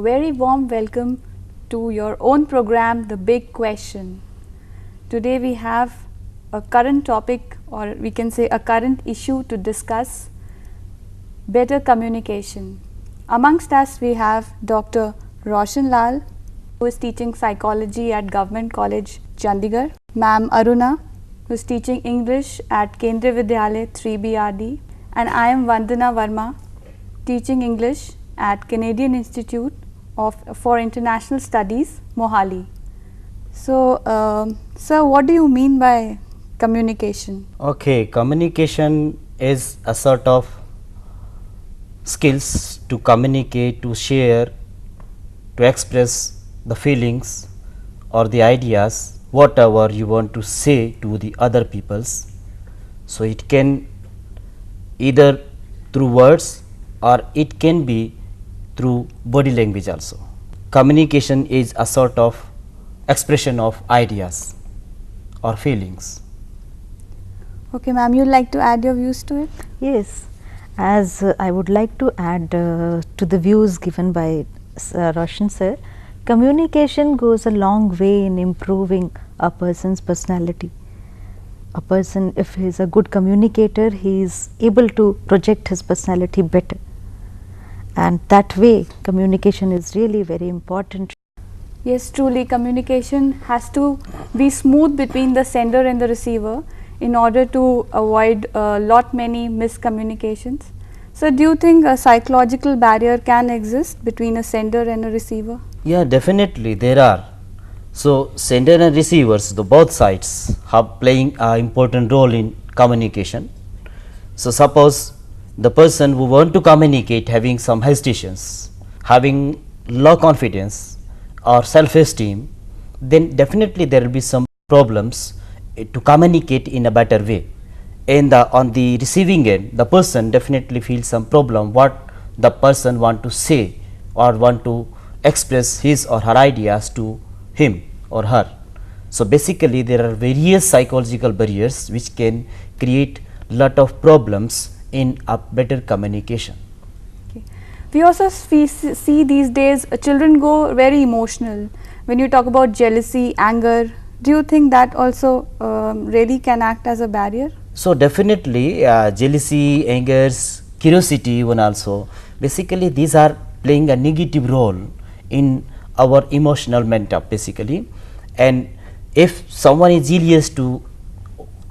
very warm welcome to your own program, The Big Question. Today we have a current topic, or we can say a current issue to discuss: better communication. Amongst us we have Dr. Roshan Lal, who is teaching psychology at Government College, Chandigarh, Ma'am Aruna, who is teaching English at Kendriya Vidyalaya 3BRD, and I am Vandana Verma, teaching English at Canadian Institute for International Studies, Mohali. So, sir, what do you mean by communication? Okay, communication is a sort of skills to communicate, to share, to express the feelings or the ideas, whatever you want to say to the other peoples. So it can either through words or it can be through body language also. Communication is a sort of expression of ideas or feelings. Okay, ma'am, you'd like to add your views to it? Yes, as I would like to add to the views given by Roshan sir, communication goes a long way in improving a person's personality. A person, if he is a good communicator, he is able to project his personality better, and that way communication is really very important. Yes, truly, communication has to be smooth between the sender and the receiver in order to avoid many miscommunications. So, do you think a psychological barrier can exist between a sender and a receiver? Yeah, definitely there are. So sender and receivers, the both sides have playing an important role in communication. So suppose the person who want to communicate having some hesitations, having low confidence or self-esteem, then definitely there will be some problems to communicate in a better way. And on the receiving end, the person definitely feels some problem what the person want to say or want to express his or her ideas to him or her. So basically there are various psychological barriers which can create lot of problems in a better communication. Okay. We also see these days children go very emotional. When you talk about jealousy, anger, do you think that also really can act as a barrier? So definitely jealousy, angers, curiosity even also, basically these are playing a negative role in our emotional makeup basically. And if someone is jealous to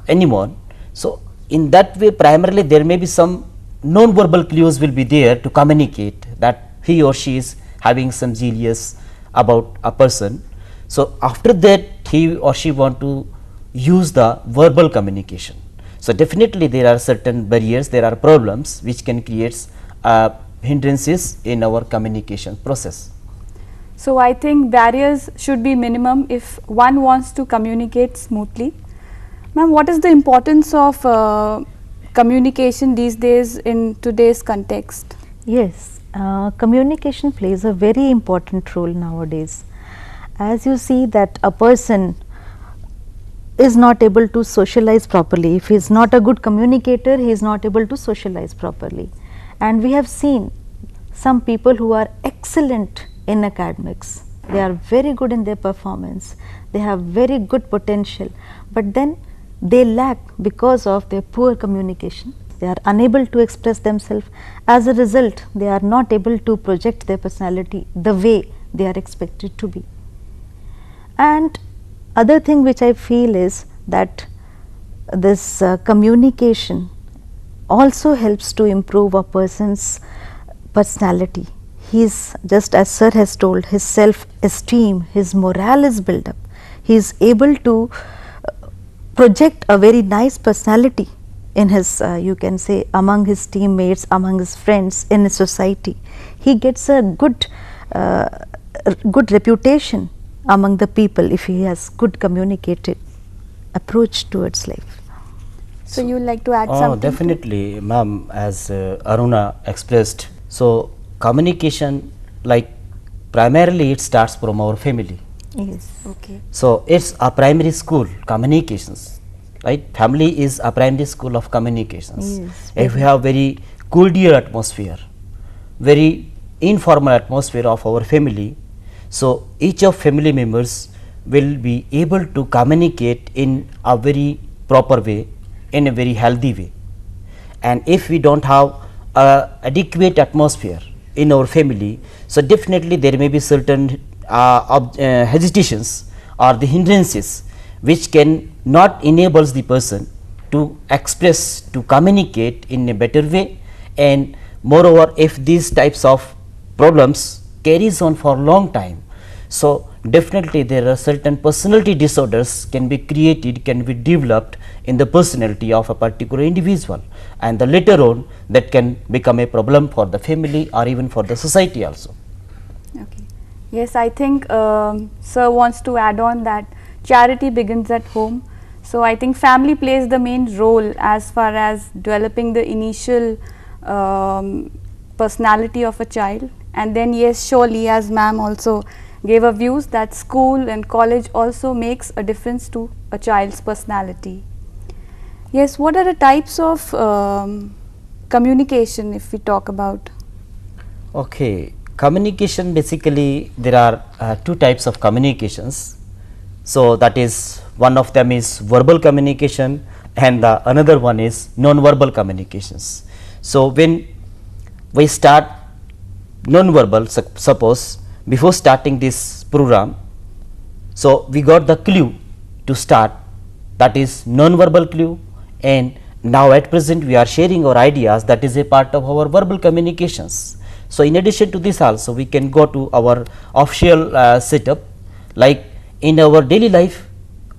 anyone, so in that way primarily there may be some non-verbal clues will be there to communicate that he or she is having some jealous about a person. So after that he or she want to use the verbal communication. So definitely there are certain barriers, there are problems which can create hindrances in our communication process. So I think barriers should be minimum if one wants to communicate smoothly. Ma'am, what is the importance of communication these days in today's context? Yes, communication plays a very important role nowadays. As you see that a person is not able to socialize properly, if he is not a good communicator, he is not able to socialize properly. And we have seen some people who are excellent in academics, they are very good in their performance, they have very good potential, but then they lack because of their poor communication. They are unable to express themselves. As a result, they are not able to project their personality the way they are expected to be. And other thing which I feel is that this communication also helps to improve a person's personality. He is, just as sir has told, his self-esteem, his morale is built up. He is able to project a very nice personality in his, you can say, among his teammates, among his friends, in his society. He gets a good reputation among the people if he has good communicated approach towards life. So you would like to add something? Definitely, ma'am, as Aruna expressed. So communication, like primarily it starts from our family. Yes. Okay. So it's a primary school, communications, right? Family is a primary school of communications. Yes, if we have very cool dear atmosphere, very informal atmosphere of our family, so each of family members will be able to communicate in a very proper way, in a very healthy way. And if we don't have a adequate atmosphere in our family, so definitely there may be certain hesitations or the hindrances which can not enables the person to express, to communicate in a better way. And moreover, if these types of problems carries on for long time, so definitely there are certain personality disorders can be created, can be developed in the personality of a particular individual, and the later on that can become a problem for the family or even for the society also. Okay. Yes, I think sir wants to add on that charity begins at home. So I think family plays the main role as far as developing the initial personality of a child. And then yes, surely, as ma'am also gave her views, that school and college also makes a difference to a child's personality. Yes, what are the types of communication if we talk about? Okay, communication, basically there are two types of communications. So that is, one of them is verbal communication and the another one is non-verbal communications. So when we start non-verbal, suppose before starting this program, so we got the clue to start, that is non-verbal clue, and now at present we are sharing our ideas, that is a part of our verbal communications. So in addition to this also we can go to our official setup, like in our daily life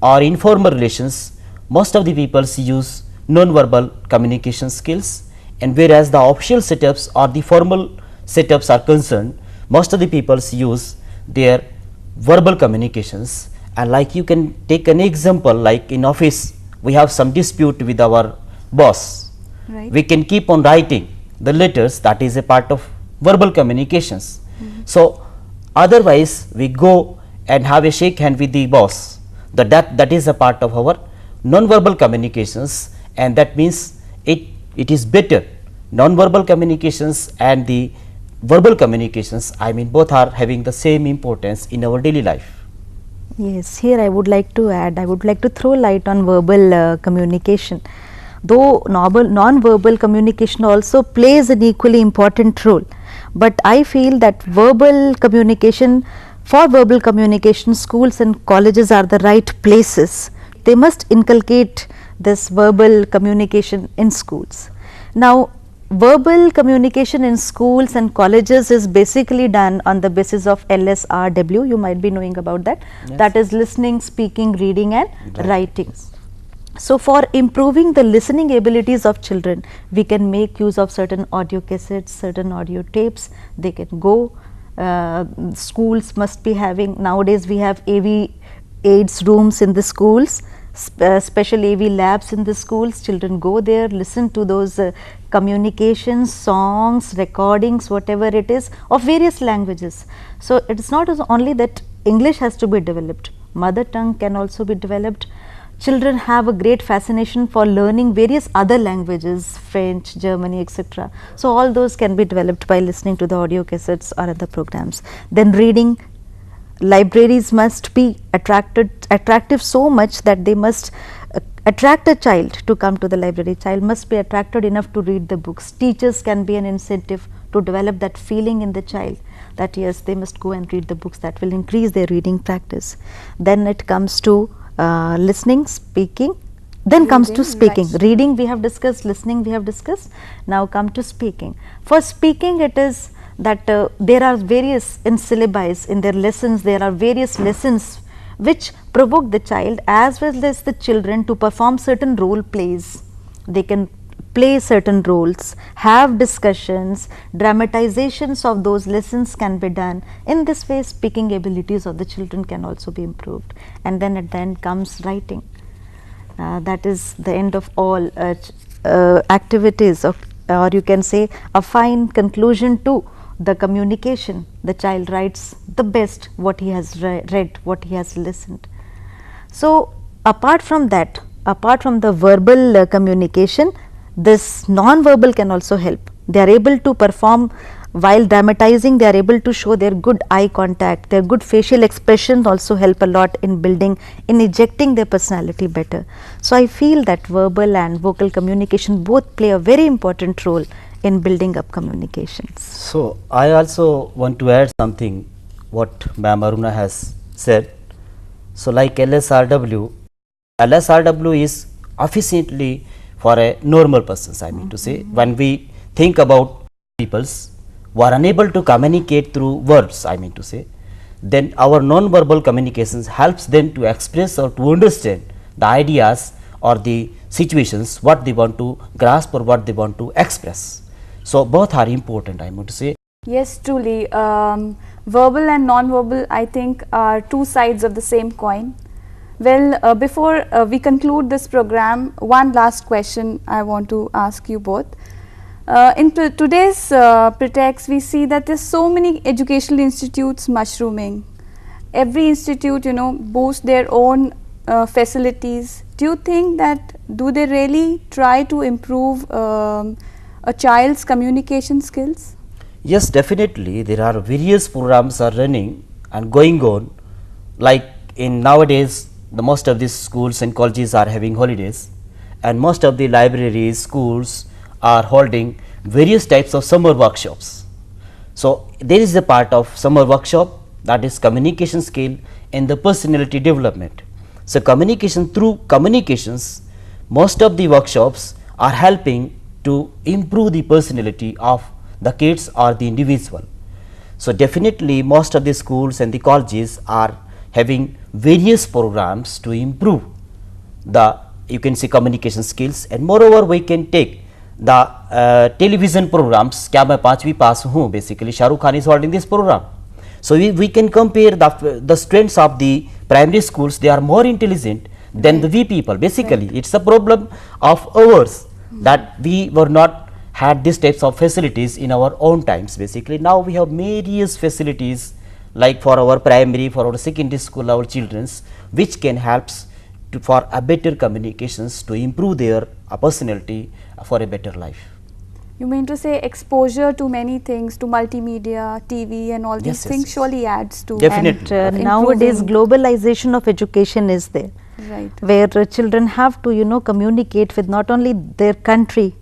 or informal relations, most of the people use non-verbal communication skills, and whereas the official setups or the formal setups are concerned, most of the people use their verbal communications. And like you can take an example, like in office we have some dispute with our boss, Right. we can keep on writing the letters, that is a part of verbal communications. So otherwise we go and have a shake hand with the boss, that is a part of our non-verbal communications, and that means it is better. Non-verbal communications and the verbal communications, I mean both are having the same importance in our daily life. Yes, here I would like to add, I would like to throw light on verbal communication. Though non-verbal communication also plays an equally important role, but I feel that verbal communication, for verbal communication, schools and colleges are the right places. They must inculcate this verbal communication in schools. Now, verbal communication in schools and colleges is basically done on the basis of LSRW, you might be knowing about that. Yes. That is listening, speaking, reading and writing. So for improving the listening abilities of children, we can make use of certain audio cassettes, certain audio tapes. They can go, schools must be having, nowadays we have AV aids rooms in the schools, special AV labs in the schools. Children go there, listen to those communications, songs, recordings, whatever it is, of various languages. So it is not only that English has to be developed, mother tongue can also be developed. Children have a great fascination for learning various other languages, French, Germany, etc. So all those can be developed by listening to the audio cassettes or other programs. Then reading, libraries must be attractive so much that they must attract a child to come to the library. Child must be attracted enough to read the books. Teachers can be an incentive to develop that feeling in the child that yes, they must go and read the books. That will increase their reading practice. Then it comes to listening, speaking, then comes to Reading, speaking. right. Reading we have discussed, listening we have discussed, now come to speaking. For speaking, it is that there are various, in syllabi, in their lessons, there are various lessons which provoke the child as well as the children to perform certain role plays. They can play certain roles, have discussions, dramatizations of those lessons can be done. In this way, speaking abilities of the children can also be improved. And then at the end comes writing. That is the end of all activities of, or you can say a fine conclusion to the communication. The child writes the best what he has read, what he has listened. So apart from that, apart from the verbal communication, this non-verbal can also help. They are able to perform while dramatizing they are able to show their good eye contact, their good facial expressions also help a lot in building, in ejecting their personality better. So I feel that verbal and vocal communication both play a very important role in building up communications. So I also want to add something what Ma'am Aruna has said. So like LSRW is efficiently for a normal person, I mean to say, when we think about peoples who are unable to communicate through words, I mean to say, then our non-verbal communications helps them to express or to understand the ideas or the situations what they want to grasp or what they want to express. So both are important, I want to say. Yes, truly. Verbal and non-verbal, I think, are two sides of the same coin. Well, before we conclude this program, one last question I want to ask you both. In today's pretext, we see that there's so many educational institutes mushrooming. Every institute, boasts their own facilities. Do you think that, do they really try to improve a child's communication skills? Yes, definitely. There are various programs are running and going on. Like in nowadays, the most of these schools and colleges are having holidays, and most of the libraries, schools are holding various types of summer workshops. So there is a part of summer workshop, that is communication skill and the personality development. So communication, through communications, most of the workshops are helping to improve the personality of the kids or the individual. So definitely most of the schools and the colleges are having various programs to improve the, you can say, communication skills, and moreover we can take the television programs. Kya main paanchvi pass hu, basically Shah Rukh Khan is holding this program. So we can compare the students of the primary schools, they are more intelligent than the we people. Basically it's a problem of ours that we were not had these types of facilities in our own times. Basically now we have various facilities, like for our primary, for our secondary school, our children's, which can help for a better communications to improve their personality for a better life. You mean to say exposure to many things, to multimedia, TV and all these things surely adds to. Definitely. And nowadays globalization of education is there. Right. Where children have to, communicate with not only their country,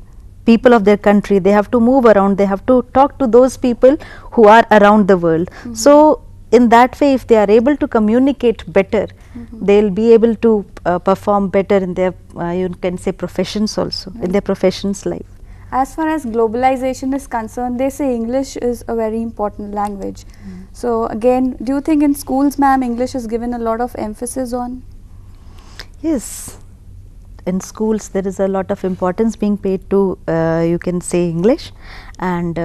people of their country, they have to move around, they have to talk to those people who are around the world. So in that way, if they are able to communicate better, they'll be able to perform better in their, you can say, professions also, in their professions life. As far as globalization is concerned, they say English is a very important language. So again, do you think in schools, ma'am, English is given a lot of emphasis on? Yes, in schools there is a lot of importance being paid to, you can say, English, and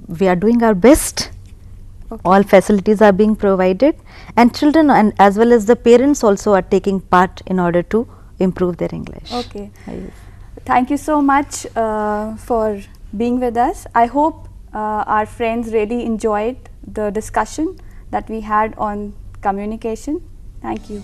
we are doing our best. All facilities are being provided, and children and as well as the parents also are taking part in order to improve their English. Okay. Thank you so much for being with us. I hope our friends really enjoyed the discussion that we had on communication. Thank you.